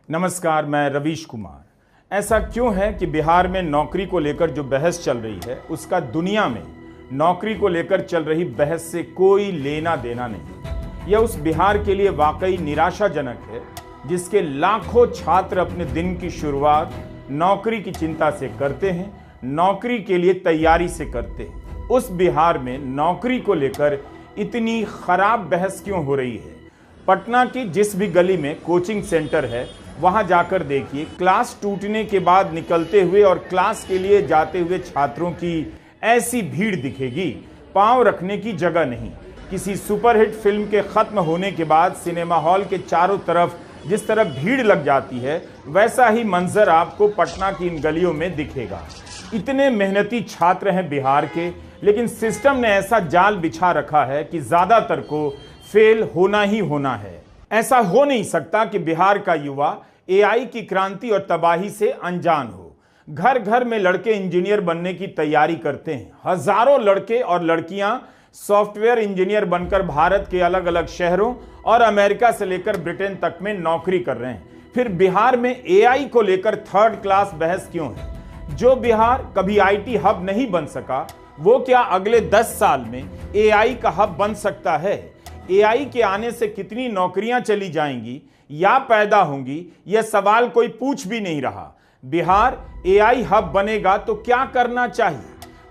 नमस्कार, मैं रवीश कुमार। ऐसा क्यों है कि बिहार में नौकरी को लेकर जो बहस चल रही है उसका दुनिया में नौकरी को लेकर चल रही बहस से कोई लेना देना नहीं। यह उस बिहार के लिए वाकई निराशाजनक है जिसके लाखों छात्र अपने दिन की शुरुआत नौकरी की चिंता से करते हैं, नौकरी के लिए तैयारी से करते हैं। उस बिहार में नौकरी को लेकर इतनी खराब बहस क्यों हो रही है? पटना की जिस भी गली में कोचिंग सेंटर है वहां जाकर देखिए, क्लास टूटने के बाद निकलते हुए और क्लास के लिए जाते हुए छात्रों की ऐसी भीड़ दिखेगी, पांव रखने की जगह नहीं। किसी सुपरहिट फिल्म के खत्म होने के बाद सिनेमा हॉल के चारों तरफ जिस तरह भीड़ लग जाती है, वैसा ही मंजर आपको पटना की इन गलियों में दिखेगा। इतने मेहनती छात्र हैं बिहार के, लेकिन सिस्टम ने ऐसा जाल बिछा रखा है कि ज्यादातर को फेल होना ही होना है। ऐसा हो नहीं सकता कि बिहार का युवा एआई की क्रांति और तबाही से अनजान हो। घर घर में लड़के इंजीनियर बनने की तैयारी करते हैं। हजारों लड़के और लड़कियां सॉफ्टवेयर इंजीनियर बनकर भारत के अलग अलग शहरों और अमेरिका से लेकर ब्रिटेन तक में नौकरी कर रहे हैं। फिर बिहार में एआई को लेकर थर्ड क्लास बहस क्यों है? जो बिहार कभी आईटी हब नहीं बन सका, वो क्या अगले 10 साल में एआई का हब बन सकता है? एआई के आने से कितनी नौकरियां चली जाएंगी या पैदा होंगी, यह सवाल कोई पूछ भी नहीं रहा। बिहार एआई हब बनेगा तो क्या करना चाहिए?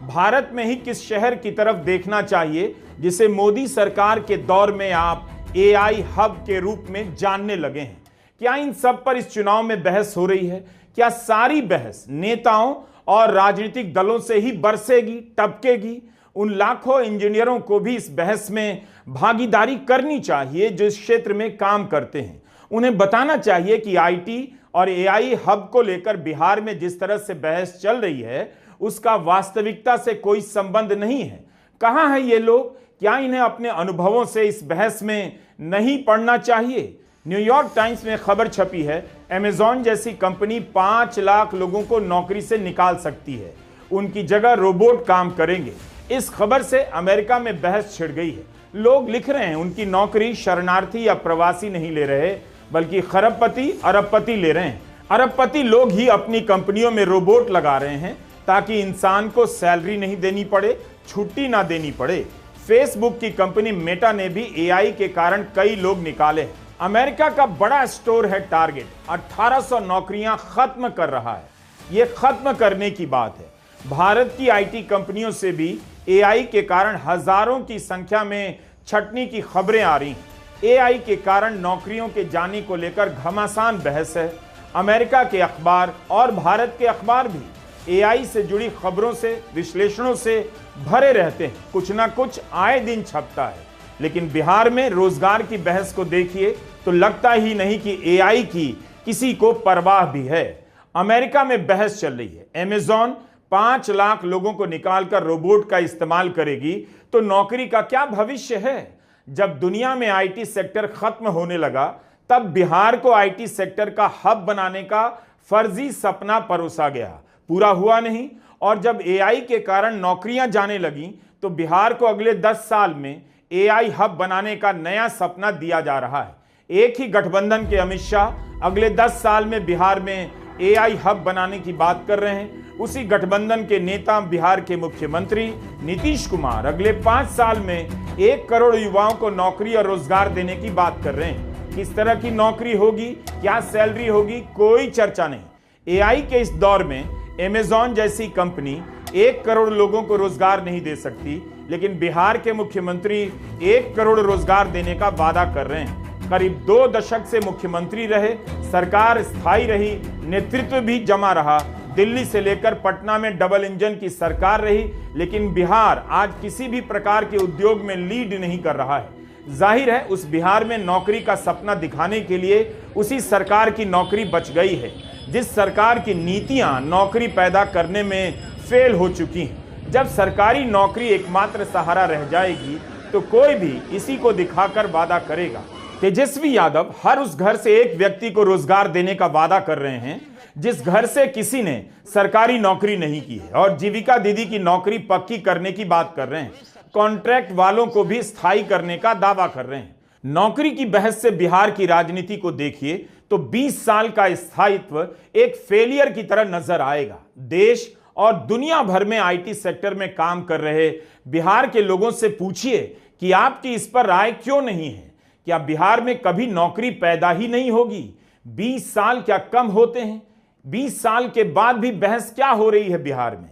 भारत में ही किस शहर की तरफ देखना चाहिए जिसे मोदी सरकार के दौर में आप एआई हब के रूप में जानने लगे हैं? क्या इन सब पर इस चुनाव में बहस हो रही है? क्या सारी बहस नेताओं और राजनीतिक दलों से ही बरसेगी, टपकेगी? उन लाखों इंजीनियरों को भी इस बहस में भागीदारी करनी चाहिए जो इस क्षेत्र में काम करते हैं। उन्हें बताना चाहिए कि आईटी और एआई हब को लेकर बिहार में जिस तरह से बहस चल रही है उसका वास्तविकता से कोई संबंध नहीं है। कहां हैं ये लोग? क्या इन्हें अपने अनुभवों से इस बहस में नहीं पढ़ना चाहिए? न्यूयॉर्क टाइम्स में खबर छपी है, अमेजॉन जैसी कंपनी 5 लाख लोगों को नौकरी से निकाल सकती है, उनकी जगह रोबोट काम करेंगे। इस खबर से अमेरिका में बहस छिड़ गई है। लोग लिख रहे हैं उनकी नौकरी शरणार्थी या प्रवासी नहीं ले रहे, बल्कि खरबपति अरबपति ले रहे हैं। अरबपति लोग ही अपनी कंपनियों में रोबोट लगा रहे हैं ताकि इंसान को सैलरी नहीं देनी पड़े, छुट्टी ना देनी पड़े। फेसबुक की कंपनी मेटा ने भी एआई के कारण कई लोग निकाले हैं। अमेरिका का बड़ा स्टोर है टारगेट 1800 नौकरियां खत्म कर रहा है। यह खत्म करने की बात है। भारत की आईटी कंपनियों से भी एआई के कारण हजारों की संख्या में छटनी की खबरें आ रही हैं। एआई के कारण नौकरियों के जाने को लेकर घमासान बहस है। अमेरिका के अखबार और भारत के अखबार भी एआई से जुड़ी खबरों से, विश्लेषणों से भरे रहते हैं। कुछ ना कुछ आए दिन छपता है। लेकिन बिहार में रोजगार की बहस को देखिए तो लगता ही नहीं कि एआई की किसी को परवाह भी है। अमेरिका में बहस चल रही है। अमेजॉन 5 लाख लोगों को निकालकर रोबोट का इस्तेमाल करेगी तो नौकरी का क्या भविष्य है? जब दुनिया में आईटी सेक्टर खत्म होने लगा, तब बिहार को आईटी सेक्टर का हब बनाने का फर्जी सपना परोसा गया, पूरा हुआ नहीं। और जब एआई के कारण नौकरियां जाने लगी तो बिहार को अगले 10 साल में एआई हब बनाने का नया सपना दिया जा रहा है। एक ही गठबंधन के अमित शाह अगले 10 साल में बिहार में एआई हब बनाने की बात कर रहे हैं। उसी गठबंधन के नेता बिहार के मुख्यमंत्री नीतीश कुमार अगले 5 साल में 1 करोड़ युवाओं को नौकरी और रोजगार देने की बात कर रहे हैं। किस तरह की नौकरी होगी, क्या सैलरी होगी, कोई चर्चा नहीं। एआई के इस दौर में अमेजॉन जैसी कंपनी 1 करोड़ लोगों को रोजगार नहीं दे सकती, लेकिन बिहार के मुख्यमंत्री 1 करोड़ रोजगार देने का वादा कर रहे हैं। करीब 2 दशक से मुख्यमंत्री रहे, सरकार स्थायी रही, नेतृत्व भी जमा रहा। दिल्ली से लेकर पटना में डबल इंजन की सरकार रही, लेकिन बिहार आज किसी भी प्रकार के उद्योग में लीड नहीं कर रहा है। जाहिर है उस बिहार में नौकरी का सपना दिखाने के लिए उसी सरकार की नौकरी बच गई है, जिस सरकार की नीतियां नौकरी पैदा करने में फेल हो चुकी हैं। जब सरकारी नौकरी एकमात्र सहारा रह जाएगी तो कोई भी इसी को दिखाकर वादा करेगा। तेजस्वी यादव हर उस घर से एक व्यक्ति को रोजगार देने का वादा कर रहे हैं जिस घर से किसी ने सरकारी नौकरी नहीं की है, और जीविका दीदी की नौकरी पक्की करने की बात कर रहे हैं। कॉन्ट्रैक्ट वालों को भी स्थायी करने का दावा कर रहे हैं। नौकरी की बहस से बिहार की राजनीति को देखिए तो 20 साल का स्थायित्व एक फेलियर की तरह नजर आएगा। देश और दुनिया भर में आईटी सेक्टर में काम कर रहे बिहार के लोगों से पूछिए कि आपकी इस पर राय क्यों नहीं है। क्या बिहार में कभी नौकरी पैदा ही नहीं होगी? 20 साल क्या कम होते हैं? 20 साल के बाद भी बहस क्या हो रही है बिहार में?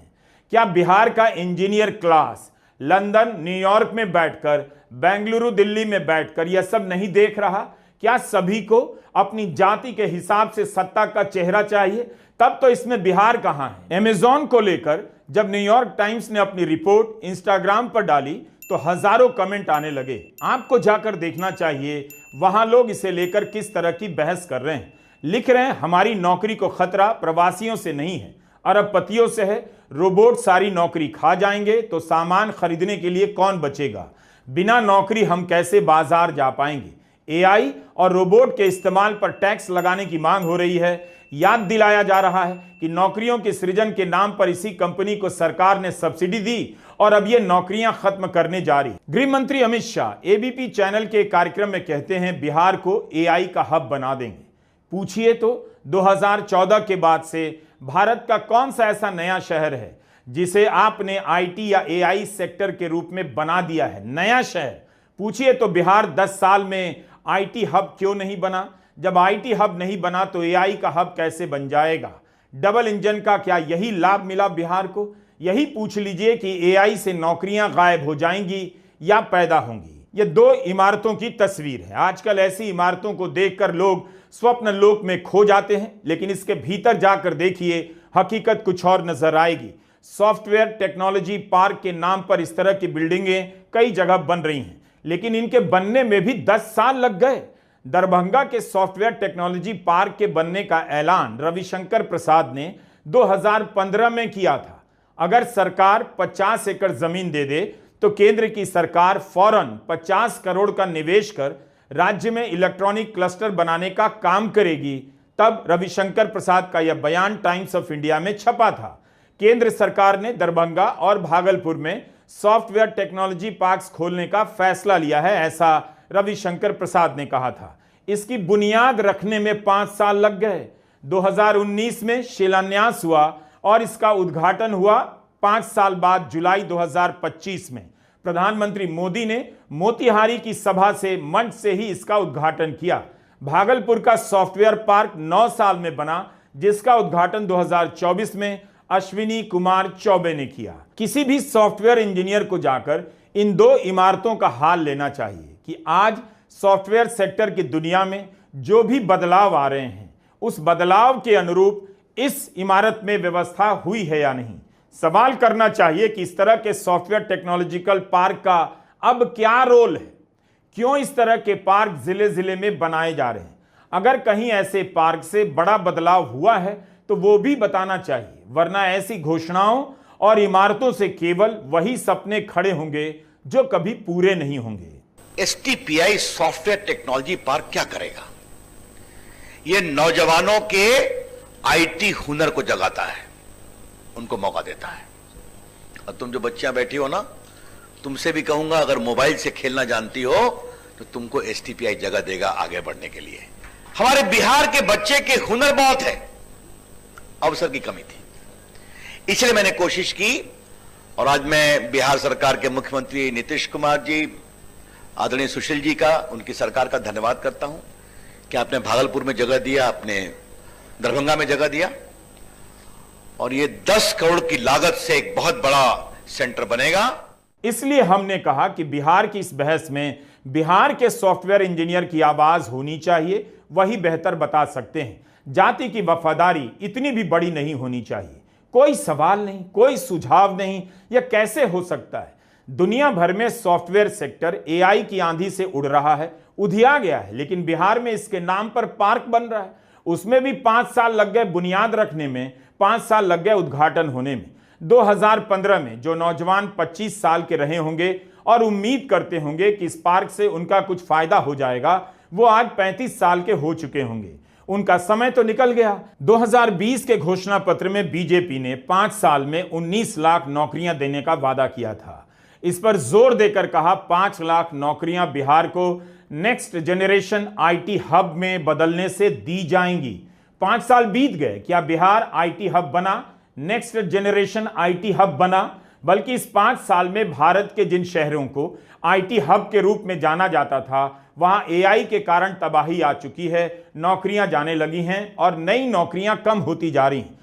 क्या बिहार का इंजीनियर क्लास लंदन, न्यूयॉर्क में बैठकर, बेंगलुरु, दिल्ली में बैठकर यह सब नहीं देख रहा? क्या सभी को अपनी जाति के हिसाब से सत्ता का चेहरा चाहिए? तब तो इसमें बिहार कहां है? अमेज़न को लेकर जब न्यूयॉर्क टाइम्स ने अपनी रिपोर्ट इंस्टाग्राम पर डाली तो हजारों कमेंट आने लगे। आपको जाकर देखना चाहिए वहां लोग इसे लेकर किस तरह की बहस कर रहे हैं। लिख रहे हैं, हमारी नौकरी को खतरा प्रवासियों से नहीं है, अरबपतियों से है। रोबोट सारी नौकरी खा जाएंगे तो सामान खरीदने के लिए कौन बचेगा? बिना नौकरी हम कैसे बाजार जा पाएंगे? एआई और रोबोट के इस्तेमाल पर टैक्स लगाने की मांग हो रही है। याद दिलाया जा रहा है कि नौकरियों के सृजन के नाम पर इसी कंपनी को सरकार ने सब्सिडी दी और अब ये नौकरियां खत्म करने जा रही। गृह मंत्री अमित शाह एबीपी चैनल के कार्यक्रम में कहते हैं बिहार को एआई का हब बना देंगे। पूछिए तो 2014 के बाद से भारत का कौन सा ऐसा नया शहर है जिसे आपने आईटी या एआई सेक्टर के रूप में बना दिया है? नया शहर पूछिए तो बिहार 10 साल में आईटी हब क्यों नहीं बना? जब आईटी हब नहीं बना तो एआई का हब कैसे बन जाएगा? डबल इंजन का क्या यही लाभ मिला बिहार को? यही पूछ लीजिए कि एआई से नौकरियां गायब हो जाएंगी या पैदा होंगी। ये दो इमारतों की तस्वीर है। आजकल ऐसी इमारतों को देखकर लोग स्वप्न लोक में खो जाते हैं, लेकिन इसके भीतर जाकर देखिए हकीकत कुछ और नजर आएगी। सॉफ्टवेयर टेक्नोलॉजी पार्क के नाम पर इस तरह की बिल्डिंगें कई जगह बन रही हैं, लेकिन इनके बनने में भी 10 साल लग गए। दरभंगा के सॉफ्टवेयर टेक्नोलॉजी पार्क के बनने का ऐलान रविशंकर प्रसाद ने 2015 में किया था। अगर सरकार 50 एकड़ जमीन दे दे तो केंद्र की सरकार फौरन 50 करोड़ का निवेश कर राज्य में इलेक्ट्रॉनिक क्लस्टर बनाने का काम करेगी। तब रविशंकर प्रसाद का यह बयान टाइम्स ऑफ इंडिया में छपा था। केंद्र सरकार ने दरभंगा और भागलपुर में सॉफ्टवेयर टेक्नोलॉजी पार्क्स खोलने का फैसला लिया है, ऐसा रविशंकर प्रसाद ने कहा था। इसकी बुनियाद रखने में 5 साल लग गए। 2019 में शिलान्यास हुआ और इसका उद्घाटन हुआ 5 साल बाद जुलाई 2025 में। प्रधानमंत्री मोदी ने मोतिहारी की सभा से मंच से ही इसका उद्घाटन किया। भागलपुर का सॉफ्टवेयर पार्क 9 साल में बना, जिसका उद्घाटन 2024 में अश्विनी कुमार चौबे ने किया। किसी भी सॉफ्टवेयर इंजीनियर को जाकर इन दो इमारतों का हाल लेना चाहिए कि आज सॉफ्टवेयर सेक्टर की दुनिया में जो भी बदलाव आ रहे हैं उस बदलाव के अनुरूप इस इमारत में व्यवस्था हुई है या नहीं। सवाल करना चाहिए कि इस तरह के सॉफ्टवेयर टेक्नोलॉजिकल पार्क का अब क्या रोल है? क्यों इस तरह के पार्क जिले जिले में बनाए जा रहे हैं? अगर कहीं ऐसे पार्क से बड़ा बदलाव हुआ है तो वो भी बताना चाहिए, वरना ऐसी घोषणाओं और इमारतों से केवल वही सपने खड़े होंगे जो कभी पूरे नहीं होंगे। एसटीपीआई सॉफ्टवेयर टेक्नोलॉजी पार्क क्या करेगा? यह नौजवानों के आईटी हुनर को जगाता है, उनको मौका देता है। और तुम जो बच्चियां बैठी हो ना, तुमसे भी कहूंगा, अगर मोबाइल से खेलना जानती हो तो तुमको एसटीपीआई जगह देगा आगे बढ़ने के लिए। हमारे बिहार के बच्चे के हुनर बहुत है, अवसर की कमी थी, इसलिए मैंने कोशिश की। और आज मैं बिहार सरकार के मुख्यमंत्री नीतीश कुमार जी, आदरणीय सुशील जी का, उनकी सरकार का धन्यवाद करता हूं कि आपने भागलपुर में जगह दिया, आपने दरभंगा में जगह दिया, और ये 10 करोड़ की लागत से एक बहुत बड़ा सेंटर बनेगा। इसलिए हमने कहा कि बिहार की इस बहस में बिहार के सॉफ्टवेयर इंजीनियर की आवाज होनी चाहिए, वही बेहतर बता सकते हैं। जाति की वफादारी इतनी भी बड़ी नहीं होनी चाहिए। कोई सवाल नहीं, कोई सुझाव नहीं, यह कैसे हो सकता है? दुनिया भर में सॉफ्टवेयर सेक्टर एआई की आंधी से उड़ रहा है, उधिया गया है, लेकिन बिहार में इसके नाम पर पार्क बन रहा है। उसमें भी 5 साल लग गए बुनियाद रखने में, 5 साल लग गए उद्घाटन होने में। 2015 में जो नौजवान 25 साल के रहे होंगे और उम्मीद करते होंगे कि इस पार्क से उनका कुछ फायदा हो जाएगा, वो आज 35 साल के हो चुके होंगे। उनका समय तो निकल गया। 2020 के घोषणा पत्र में बीजेपी ने 5 साल में 19 लाख नौकरियां देने का वादा किया था। इस पर जोर देकर कहा 5 लाख नौकरियां बिहार को नेक्स्ट जनरेशन आईटी हब में बदलने से दी जाएंगी। 5 साल बीत गए, क्या बिहार आईटी हब बना, नेक्स्ट जनरेशन आईटी हब बना? बल्कि इस 5 साल में भारत के जिन शहरों को आईटी हब के रूप में जाना जाता था, वहां एआई के कारण तबाही आ चुकी है, नौकरियां जाने लगी हैं और नई नौकरियां कम होती जा रही हैं।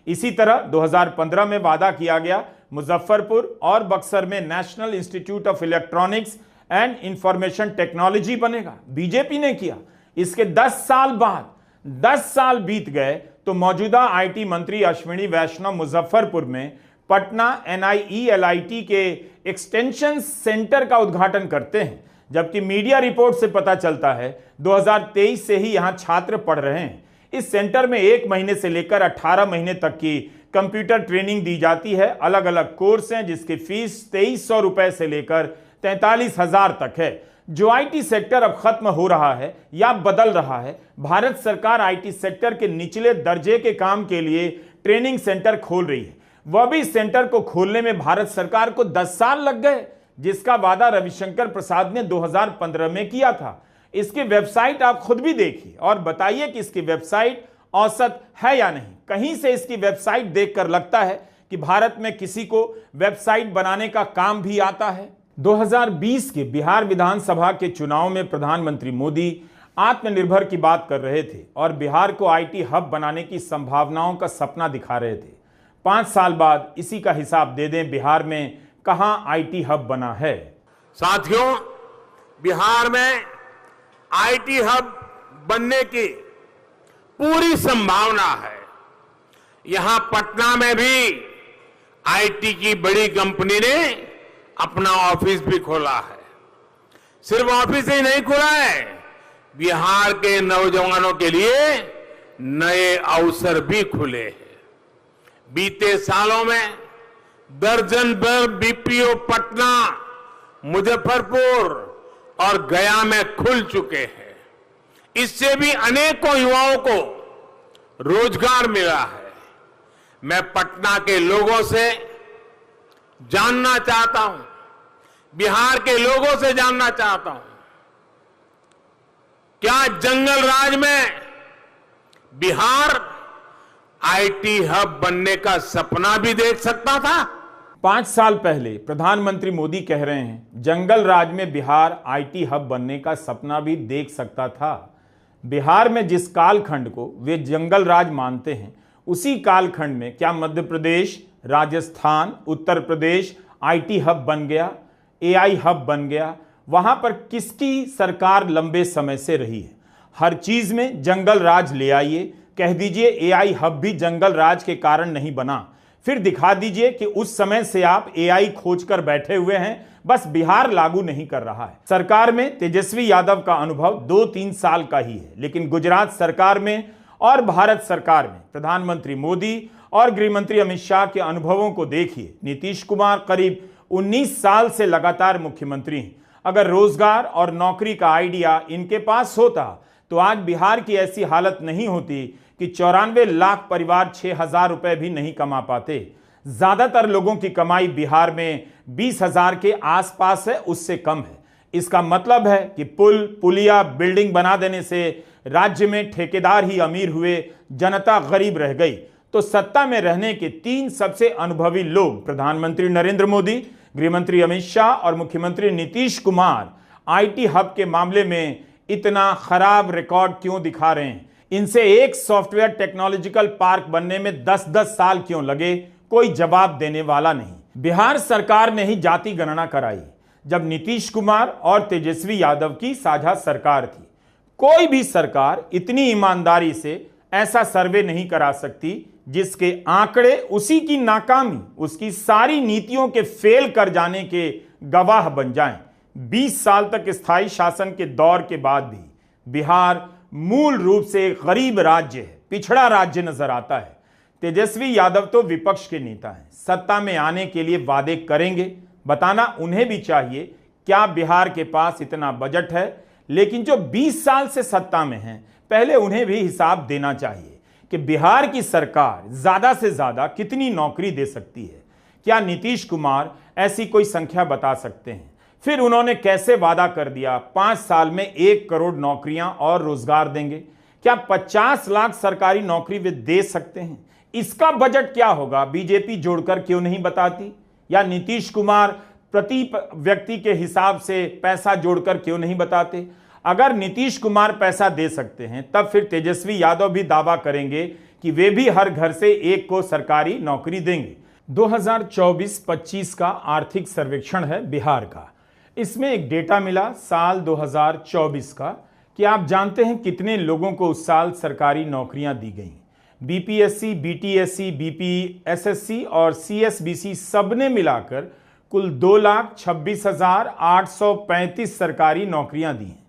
इसी तरह 2015 में वादा किया गया मुजफ्फरपुर और बक्सर में national institute of electronics and information technology बनेगा, बीजेपी ने किया। इसके 10 साल बाद 10 साल बीत गए तो मौजूदा आईटी मंत्री अश्विनी वैष्णव मुजफ्फरपुर में पटना NIELIT के एक्सटेंशन सेंटर का उद्घाटन करते हैं, जबकि मीडिया रिपोर्ट से पता चलता है 2023 से ही यहां छात्र पढ़ रहे हैं। इस सेंटर में 1 महीने से लेकर 18 महीने तक की कंप्यूटर ट्रेनिंग दी जाती है। अलग अलग कोर्स हैं जिसकी फीस 2300 रुपए से लेकर 43,000 तक है। जो आईटी सेक्टर अब खत्म हो रहा है या बदल रहा है, भारत सरकार आईटी सेक्टर के निचले दर्जे के काम के लिए ट्रेनिंग सेंटर खोल रही है। वह भी इस सेंटर को खोलने में भारत सरकार को 10 साल लग गए, जिसका वादा रविशंकर प्रसाद ने 2015 में किया था। इसकी वेबसाइट आप खुद भी देखिए और बताइए कि इसकी वेबसाइट औसत है या नहीं। कहीं से इसकी वेबसाइट देखकर लगता है कि भारत में किसी को वेबसाइट बनाने का काम भी आता है। 2020 के बिहार विधानसभा के चुनाव में प्रधानमंत्री मोदी आत्मनिर्भर की बात कर रहे थे और बिहार को आईटी हब बनाने की संभावनाओं का सपना दिखा रहे थे। 5 साल बाद इसी का हिसाब दे दें, बिहार में कहां आईटी हब बना है? साथियों, बिहार में आईटी हब बनने की पूरी संभावना है। यहां पटना में भी आईटी की बड़ी कंपनी ने अपना ऑफिस भी खोला है। सिर्फ ऑफिस ही नहीं खोला है, बिहार के नौजवानों के लिए नए अवसर भी खुले हैं। बीते सालों में दर्जन भर बीपीओ पटना, मुजफ्फरपुर और गया में खुल चुके हैं। इससे भी अनेकों युवाओं को रोजगार मिला है। मैं पटना के लोगों से जानना चाहता हूं, बिहार के लोगों से जानना चाहता हूं, क्या जंगल राज में बिहार आईटी हब बनने का सपना भी देख सकता था? 5 साल पहले प्रधानमंत्री मोदी कह रहे हैं जंगल राज में बिहार आईटी हब बनने का सपना भी देख सकता था। बिहार में जिस कालखंड को वे जंगल राज मानते हैं, उसी कालखंड में क्या मध्य प्रदेश, राजस्थान, उत्तर प्रदेश आईटी हब बन गया, एआई हब बन गया? वहां पर किसकी सरकार लंबे समय से रही है? हर चीज में जंगल राज ले आइए, कह दीजिए एआई हब भी जंगल राज के कारण नहीं बना, फिर दिखा दीजिए कि उस समय से आप एआई खोजकर बैठे हुए हैं, बस बिहार लागू नहीं कर रहा है। सरकार में तेजस्वी यादव का अनुभव 2-3 साल का ही है, लेकिन गुजरात सरकार में और भारत सरकार में प्रधानमंत्री मोदी और गृहमंत्री अमित शाह के अनुभवों को देखिए। नीतीश कुमार करीब 19 साल से लगातार मुख्यमंत्री हैं। अगर रोजगार और नौकरी का आइडिया इनके पास होता तो आज बिहार की ऐसी हालत नहीं होती कि 94 लाख परिवार 6,000 रुपए भी नहीं कमा पाते। ज्यादातर लोगों की कमाई बिहार में 20,000 के आसपास है, उससे कम है। इसका मतलब है कि पुल, पुलिया, बिल्डिंग बना देने से राज्य में ठेकेदार ही अमीर हुए, जनता गरीब रह गई। तो सत्ता में रहने के 3 सबसे अनुभवी लोग प्रधानमंत्री नरेंद्र मोदी, गृहमंत्री अमित शाह और मुख्यमंत्री नीतीश कुमार आईटी हब के मामले में इतना खराब रिकॉर्ड क्यों दिखा रहे हैं? इनसे एक सॉफ्टवेयर टेक्नोलॉजिकल पार्क बनने में 10-10 साल क्यों लगे? कोई जवाब देने वाला नहीं। बिहार सरकार ने ही जाति गणना कराई जब नीतीश कुमार और तेजस्वी यादव की साझा सरकार थी। कोई भी सरकार इतनी ईमानदारी से ऐसा सर्वे नहीं करा सकती जिसके आंकड़े उसी की नाकामी, उसकी सारी नीतियों के फेल कर जाने के गवाह बन जाएं। 20 साल तक स्थायी शासन के दौर के बाद भी बिहार मूल रूप से एक गरीब राज्य है, पिछड़ा राज्य नजर आता है। तेजस्वी यादव तो विपक्ष के नेता हैं, सत्ता में आने के लिए वादे करेंगे, बताना उन्हें भी चाहिए क्या बिहार के पास इतना बजट है। लेकिन जो 20 साल से सत्ता में हैं, पहले उन्हें भी हिसाब देना चाहिए कि बिहार की सरकार ज्यादा से ज्यादा कितनी नौकरी दे सकती है। क्या नीतीश कुमार ऐसी कोई संख्या बता सकते हैं? फिर उन्होंने कैसे वादा कर दिया 5 साल में 1 करोड़ नौकरियां और रोजगार देंगे। क्या 50 लाख सरकारी नौकरी वे दे सकते हैं? इसका बजट क्या होगा बीजेपी जोड़कर क्यों नहीं बताती? या नीतीश कुमार प्रति व्यक्ति के हिसाब से पैसा जोड़कर क्यों नहीं बताते? अगर नीतीश कुमार पैसा दे सकते हैं तब फिर तेजस्वी यादव भी दावा करेंगे कि वे भी हर घर से 1 को सरकारी नौकरी देंगे। 2024-25 का आर्थिक सर्वेक्षण है बिहार का। इसमें एक डेटा मिला साल 2024 का कि आप जानते हैं कितने लोगों को उस साल सरकारी नौकरियां दी गई? बीपीएससी, बीटीएससी, बीपीएसएससी और सीएसबीसी सबने मिलाकर कुल 2,26,835 सरकारी नौकरियां दी हैं।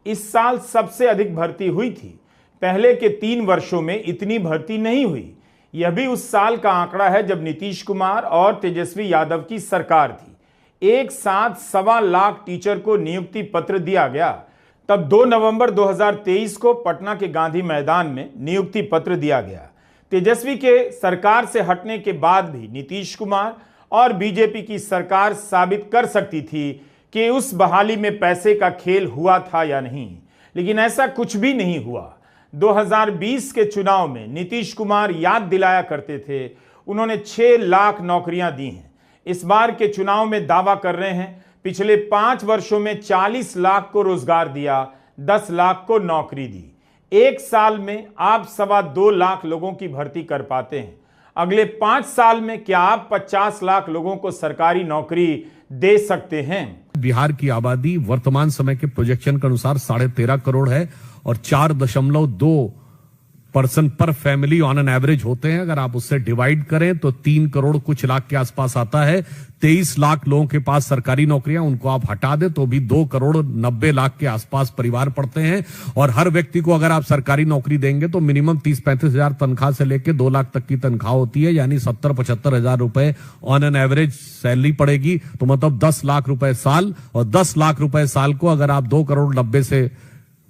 इस साल सबसे अधिक भर्ती हुई थी। पहले के 3 वर्षों में इतनी भर्ती नहीं हुई। यह भी उस साल का आंकड़ा है जब नीतीश कुमार और तेजस्वी यादव की सरकार थी। एक साथ 1.25 लाख टीचर को नियुक्ति पत्र दिया गया। तब 2 नवंबर 2023 को पटना के गांधी मैदान में नियुक्ति पत्र दिया गया। तेजस्वी के सरकार से हटने के बाद भी नीतीश कुमार और बीजेपी की सरकार साबित कर सकती थी कि उस बहाली में पैसे का खेल हुआ था या नहीं, लेकिन ऐसा कुछ भी नहीं हुआ। 2020 के चुनाव में नीतीश कुमार याद दिलाया करते थे उन्होंने 6 लाख नौकरियां दी हैं। इस बार के चुनाव में दावा कर रहे हैं पिछले 5 वर्षों में 40 लाख को रोजगार दिया, 10 लाख को नौकरी दी। 1 साल में आप 2.25 लाख लोगों की भर्ती कर पाते हैं। अगले 5 साल में क्या आप 50 लाख लोगों को सरकारी नौकरी दे सकते हैं? बिहार की आबादी वर्तमान समय के प्रोजेक्शन के अनुसार 13.5 करोड़ है और 4.2% पर फैमिली ऑन एन एवरेज होते हैं। अगर आप उससे डिवाइड करें तो 3 करोड़ कुछ लाख के आसपास आता है। 23 लाख लोगों के पास सरकारी नौकरियां, उनको आप हटा दें तो भी 2 करोड़ 90 लाख के आसपास परिवार पड़ते हैं। और हर व्यक्ति को अगर आप सरकारी नौकरी देंगे तो मिनिमम 30-35 हजार तनख्वाह से लेकर 2 लाख तक की तनख्वाह होती है, यानी 70-75 हजार रुपए ऑन एन एवरेज सैलरी पड़ेगी। तो मतलब 10 लाख रुपए साल, और 10 लाख रुपए साल को अगर आप 2 करोड़ 90 से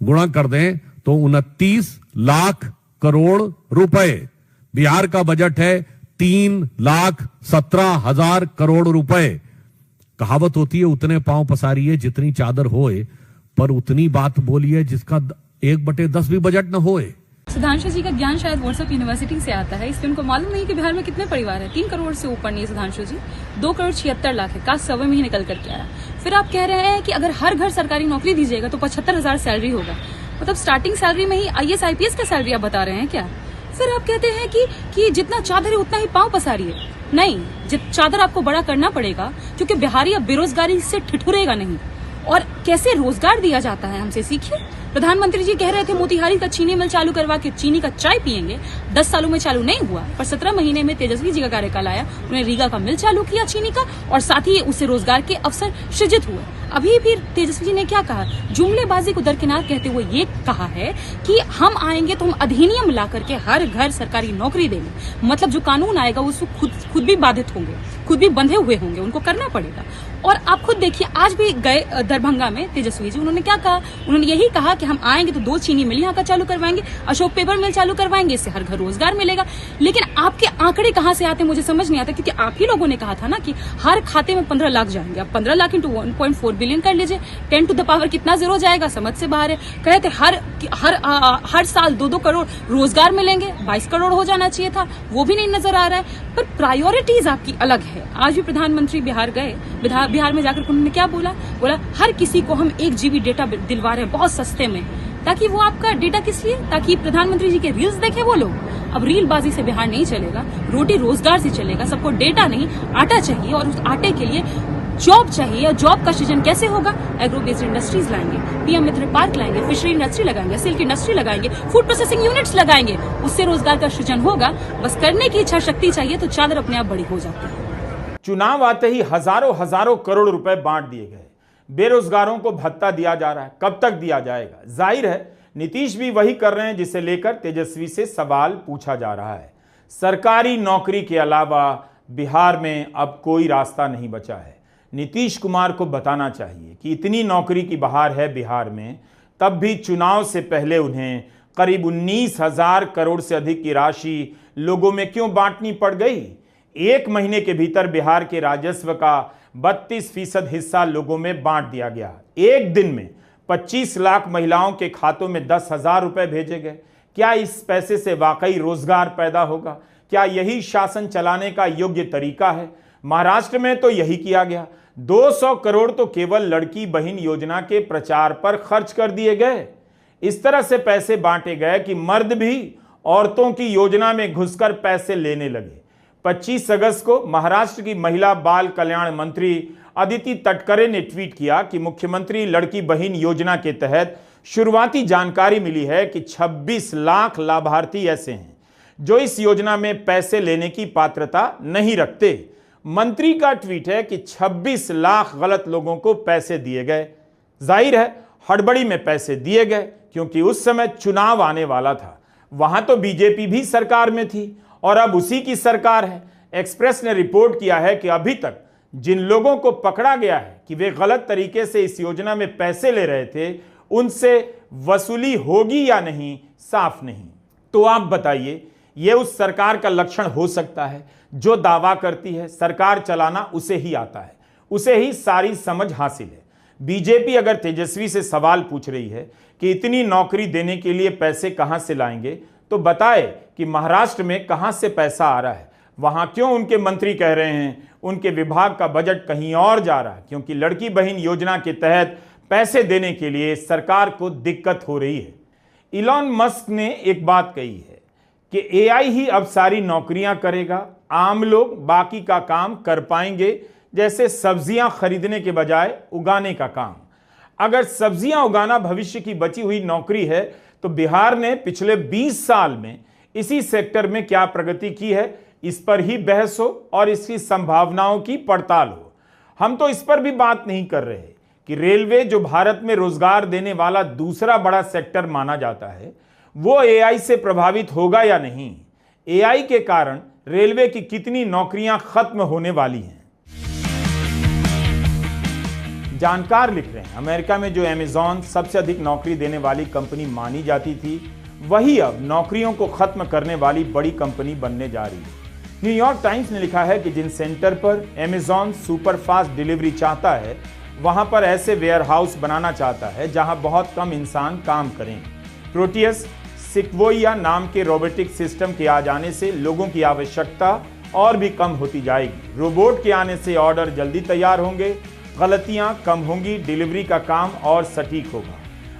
गुणा कर दें तो 29 लाख करोड़ रुपए। बिहार का बजट है 3,17,000 करोड़ रुपए। कहावत होती है उतने पांव पसारिए जितनी चादर होए, पर उतनी बात बोलिए जिसका 1/10 भी बजट न होए। सुधांशु जी का ज्ञान शायद व्हाट्सएप यूनिवर्सिटी से आता है, इसलिए उनको मालूम नहीं कि बिहार में कितने परिवार है। 3 करोड़ से ऊपर नहीं सुधांशु जी, 2 करोड़ 76 लाख है। कास्ट सर्वे में ही निकल करके आया। फिर आप कह रहे हैं कि अगर हर घर सरकारी नौकरी दीजिएगा तो 75,000 सैलरी होगा। मतलब स्टार्टिंग सैलरी में ही IAS IPS का सैलरी आप बता रहे हैं क्या? फिर आप कहते हैं कि जितना चादर है उतना ही पांव पसारिए। नहीं, चादर आपको बड़ा करना पड़ेगा, क्योंकि बिहारी अब बेरोजगारी से ठिठुरेगा नहीं। और कैसे रोजगार दिया जाता है हमसे सीखिए। प्रधानमंत्री जी कह रहे थे मोतिहारी का चीनी मिल चालू करवा के चीनी का चाय पिएंगे। 10 सालों में चालू नहीं हुआ, पर 17 महीने में तेजस्वी जी का कार्यकाल आया, उन्होंने रीगा का मिल चालू किया चीनी का, और साथ ही उससे रोजगार के अवसर सृजित हुए। अभी फिर तेजस्वी जी ने क्या कहा, जुमलेबाजी को दरकिनार कहते हुए ये कहा है कि हम आएंगे तो हम अधिनियम ला करके हर घर सरकारी नौकरी देंगे। मतलब जो कानून आएगा उसको खुद भी बाधित होंगे, खुद भी बंधे हुए होंगे, उनको करना पड़ेगा। और आप खुद देखिए, आज भी गए दरभंगा में तेजस्वी जी, उन्होंने क्या कहा, उन्होंने यही कहा कि हम आएंगे तो 2 चीनी मिल यहाँ का चालू करवाएंगे, अशोक पेपर मिल चालू करवाएंगे, इससे हर घर रोजगार मिलेगा। लेकिन आपके आंकड़े कहाँ से आते मुझे समझ नहीं आता, क्योंकि आप ही लोगों ने कहा था ना कि हर खाते में 15 लाख जाएंगे। अब 15 लाख इंटू 1.4 बिलियन कर लीजिए, 10 टू द पावर कितना जीरो जाएगा, समझ से बाहर है। कहते हर साल 2-2 करोड़ रोजगार मिलेंगे, 22 करोड़ हो जाना चाहिए था, वो भी नहीं नजर आ रहा है। पर प्रायोरिटीज आपकी अलग है। आज भी प्रधानमंत्री बिहार गए, बिहार में जाकर उन्होंने क्या बोला हर किसी को हम 1 GB डेटा दिलवा रहे हैं बहुत सस्ते में। ताकि वो आपका डेटा किस लिए, ताकि प्रधानमंत्री जी के रील्स देखे वो लोग। अब रीलबाजी से बिहार नहीं चलेगा, रोटी रोजगार से चलेगा। सबको डेटा नहीं आटा चाहिए, और उस आटे के लिए जॉब चाहिए। जॉब का सृजन कैसे होगा, एग्रो बेस्ड इंडस्ट्रीज लाएंगे, PM मित्र पार्क लाएंगे, फिशरी इंडस्ट्री लगाएंगे, सिल्क इंडस्ट्री लगाएंगे, फूड प्रोसेसिंग यूनिट्स लगाएंगे, उससे रोजगार का सृजन होगा। बस करने की इच्छा शक्ति चाहिए तो चादर अपने आप बड़ी हो जाती है। चुनाव आते ही हजारों करोड़ रुपए बांट दिए गए, बेरोजगारों को भत्ता दिया जा रहा है, कब तक दिया जाएगा? जाहिर है नीतीश भी वही कर रहे हैं जिसे लेकर तेजस्वी से सवाल पूछा जा रहा है। सरकारी नौकरी के अलावा बिहार में अब कोई रास्ता नहीं बचा है। नीतीश कुमार को बताना चाहिए कि इतनी नौकरी की बहार है बिहार में, तब भी चुनाव से पहले उन्हें करीब 19,000 करोड़ से अधिक की राशि लोगों में क्यों बांटनी पड़ गई? 1 महीने के भीतर बिहार के राजस्व का 32% हिस्सा लोगों में बांट दिया गया। एक दिन में 25 लाख महिलाओं के खातों में 10,000 रुपए भेजे गए। क्या इस पैसे से वाकई रोजगार पैदा होगा? क्या यही शासन चलाने का योग्य तरीका है? महाराष्ट्र में तो यही किया गया। 200 करोड़ तो केवल लड़की बहन योजना के प्रचार पर खर्च कर दिए गए। इस तरह से पैसे बांटे गए कि मर्द भी औरतों की योजना में घुसकर पैसे लेने लगे। 25 अगस्त को महाराष्ट्र की महिला बाल कल्याण मंत्री अदिति तटकरे ने ट्वीट किया कि मुख्यमंत्री लड़की बहन योजना के तहत शुरुआती जानकारी मिली है कि 26 लाख लाभार्थी ऐसे हैं जो इस योजना में पैसे लेने की पात्रता नहीं रखते। मंत्री का ट्वीट है कि 26 लाख गलत लोगों को पैसे दिए गए। जाहिर है हड़बड़ी में पैसे दिए गए क्योंकि उस समय चुनाव आने वाला था। वहां तो बीजेपी भी सरकार में थी और अब उसी की सरकार है। एक्सप्रेस ने रिपोर्ट किया है कि अभी तक जिन लोगों को पकड़ा गया है कि वे गलत तरीके से इस योजना में पैसे ले रहे थे, उनसे वसूली होगी या नहीं, साफ नहीं। तो आप बताइए, यह उस सरकार का लक्षण हो सकता है जो दावा करती है सरकार चलाना उसे ही आता है, उसे ही सारी समझ हासिल है। बीजेपी अगर तेजस्वी से सवाल पूछ रही है कि इतनी नौकरी देने के लिए पैसे कहां से लाएंगे, तो बताए कि महाराष्ट्र में कहां से पैसा आ रहा है। वहां क्यों उनके मंत्री कह रहे हैं उनके विभाग का बजट कहीं और जा रहा है? क्योंकि लड़की बहन योजना के तहत पैसे देने के लिए सरकार को दिक्कत हो रही है। इलॉन मस्क ने एक बात कही है कि एआई ही अब सारी नौकरियां करेगा, आम लोग बाकी का काम कर पाएंगे, जैसे सब्जियां खरीदने के बजाय उगाने का काम। अगर सब्जियां उगाना भविष्य की बची हुई नौकरी है, तो बिहार ने पिछले 20 साल में इसी सेक्टर में क्या प्रगति की है, इस पर ही बहस हो और इसकी संभावनाओं की पड़ताल हो। हम तो इस पर भी बात नहीं कर रहे कि रेलवे, जो भारत में रोजगार देने वाला दूसरा बड़ा सेक्टर माना जाता है, वो एआई से प्रभावित होगा या नहीं। एआई के कारण रेलवे की कितनी नौकरियां खत्म होने वाली हैं। जानकार लिख रहे हैं, अमेरिका में जो अमेज़न सबसे अधिक नौकरी देने वाली कंपनी मानी जाती थी, वही अब नौकरियों को खत्म करने वाली बड़ी कंपनी बनने जा रही है। न्यूयॉर्क टाइम्स ने लिखा है कि जिन सेंटर पर अमेज़न सुपरफास्ट डिलीवरी चाहता है, वहां पर ऐसे वेयरहाउस बनाना चाहता है जहां बहुत कम इंसान काम करें। प्रोटियस सिक्वोइया नाम के रोबोटिक सिस्टम के आ जाने से लोगों की आवश्यकता और भी कम होती जाएगी। रोबोट के आने से ऑर्डर जल्दी तैयार होंगे, गलतियां कम होंगी, डिलीवरी का काम और सटीक होगा।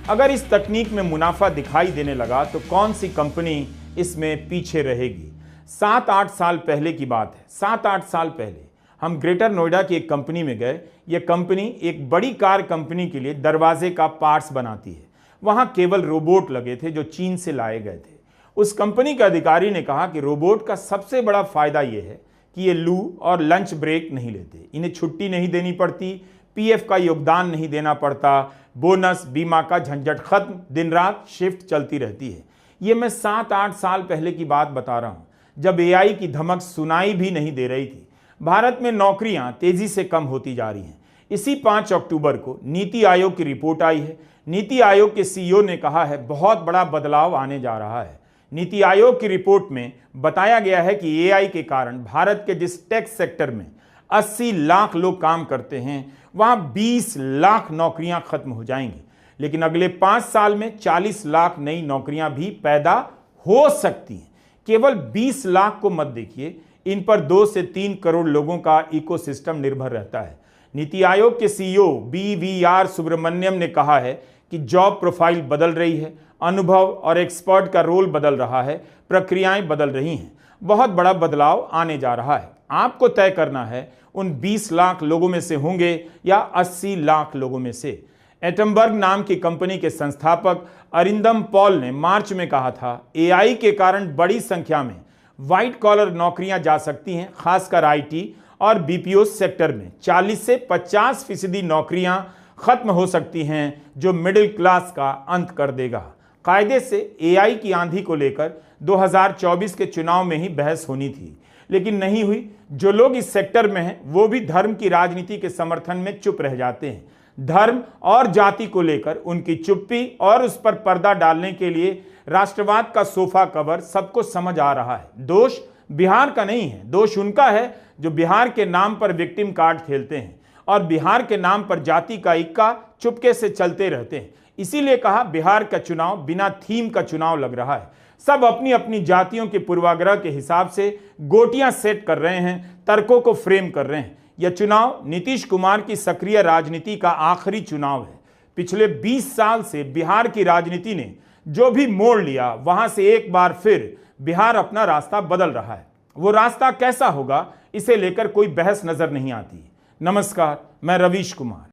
अगर इस तकनीक में मुनाफा दिखाई देने लगा तो कौन सी कंपनी इसमें पीछे रहेगी। 7-8 साल पहले की बात है। 7-8 साल पहले हम ग्रेटर नोएडा की एक कंपनी में गए। यह कंपनी एक बड़ी कार कंपनी के लिए दरवाजे का पार्ट्स बनाती है। वहां केवल रोबोट लगे थे जो चीन से लाए गए थे। उस कंपनी के अधिकारी ने कहा कि रोबोट का सबसे बड़ा फायदा यह है कि ये लू और लंच ब्रेक नहीं लेते, इन्हें छुट्टी नहीं देनी पड़ती, पीएफ का योगदान नहीं देना पड़ता, बोनस बीमा का झंझट खत्म, दिन रात शिफ्ट चलती रहती है। ये मैं 7-8 साल पहले की बात बता रहा हूं, जब एआई की धमक सुनाई भी नहीं दे रही थी। भारत में नौकरियां तेजी से कम होती जा रही हैं। इसी 5 अक्टूबर को नीति आयोग की रिपोर्ट आई है। नीति आयोग के सीईओ ने कहा है बहुत बड़ा बदलाव आने जा रहा है। नीति आयोग की रिपोर्ट में बताया गया है कि एआई के कारण भारत के जिस टेक सेक्टर में 80 लाख लोग काम करते हैं, वहां 20 लाख नौकरियां खत्म हो जाएंगी। लेकिन अगले 5 साल में 40 लाख नई नौकरियां भी पैदा हो सकती हैं। केवल 20 लाख को मत देखिए, इन पर 2 से 3 करोड़ लोगों का इकोसिस्टम निर्भर रहता है। नीति आयोग के सीईओ BVR सुब्रमण्यम ने कहा है कि जॉब प्रोफाइल बदल रही है, अनुभव और एक्सपर्ट का रोल बदल रहा है, प्रक्रियाएं बदल रही हैं, बहुत बड़ा बदलाव आने जा रहा है। आपको तय करना है उन 20 लाख लोगों में से होंगे या 80 लाख लोगों में से। एटमबर्ग नाम की कंपनी के संस्थापक अरिंदम पॉल ने मार्च में कहा था, एआई के कारण बड़ी संख्या में व्हाइट कॉलर नौकरियां जा सकती हैं, खासकर आईटी और बीपीओ सेक्टर में 40 से 50% नौकरियां खत्म हो सकती हैं, जो मिडिल क्लास का अंत कर देगा। कायदे से एआई की आंधी को लेकर 2024 के चुनाव में ही बहस होनी थी, लेकिन नहीं हुई। जो लोग इस सेक्टर में हैं, वो भी धर्म की राजनीति के समर्थन में चुप रह जाते हैं। धर्म और जाति को लेकर उनकी चुप्पी और उस पर पर्दा डालने के लिए राष्ट्रवाद का सोफा कवर सबको समझ आ रहा है। दोष बिहार का नहीं है, दोष उनका है जो बिहार के नाम पर विक्टिम कार्ड खेलते हैं। और बिहार के नाम पर जाति का इक्का चुपके से चलते रहते हैं। इसीलिए कहा बिहार का चुनाव बिना थीम का चुनाव लग रहा है। सब अपनी अपनी जातियों के पूर्वाग्रह के हिसाब से गोटियां सेट कर रहे हैं, तर्कों को फ्रेम कर रहे हैं। यह चुनाव नीतीश कुमार की सक्रिय राजनीति का आखिरी चुनाव है। पिछले 20 साल से बिहार की राजनीति ने जो भी मोड़ लिया, वहां से एक बार फिर बिहार अपना रास्ता बदल रहा है। वो रास्ता कैसा होगा, इसे लेकर कोई बहस नजर नहीं आती। नमस्कार, मैं रवीश कुमार।